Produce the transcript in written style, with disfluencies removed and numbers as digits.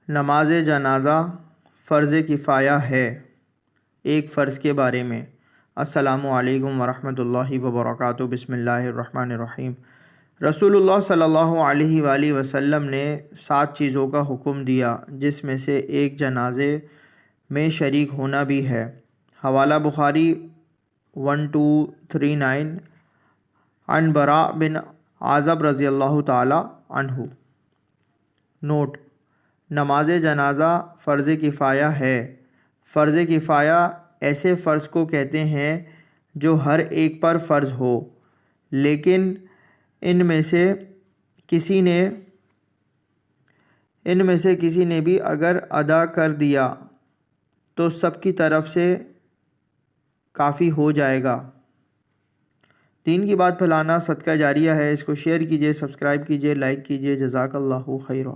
نماز جنازہ فرض کفایہ ہے۔ ایک فرض کے بارے میں۔ السلام علیکم ورحمۃ اللہ وبرکاتہ۔ بسم اللہ الرحمن الرحیم۔ رسول اللہ صلی اللہ علیہ وآلہ وسلم نے 7 چیزوں کا حکم دیا، جس میں سے ایک جنازے میں شریک ہونا بھی ہے۔ حوالہ بخاری 1239 عن براء بن عازب رضی اللہ تعالی عنہ۔ نوٹ: نماز جنازہ فرض کفایہ ہے۔ فرض کفایہ ایسے فرض کو کہتے ہیں جو ہر ایک پر فرض ہو، لیکن ان میں سے کسی نے بھی اگر ادا کر دیا تو سب کی طرف سے کافی ہو جائے گا۔ دین کی بات پھیلانا صدقہ جاریہ ہے۔ اس کو شیئر کیجیے، سبسکرائب کیجیے، لائک کیجیے۔ جزاک اللہ خیرہ۔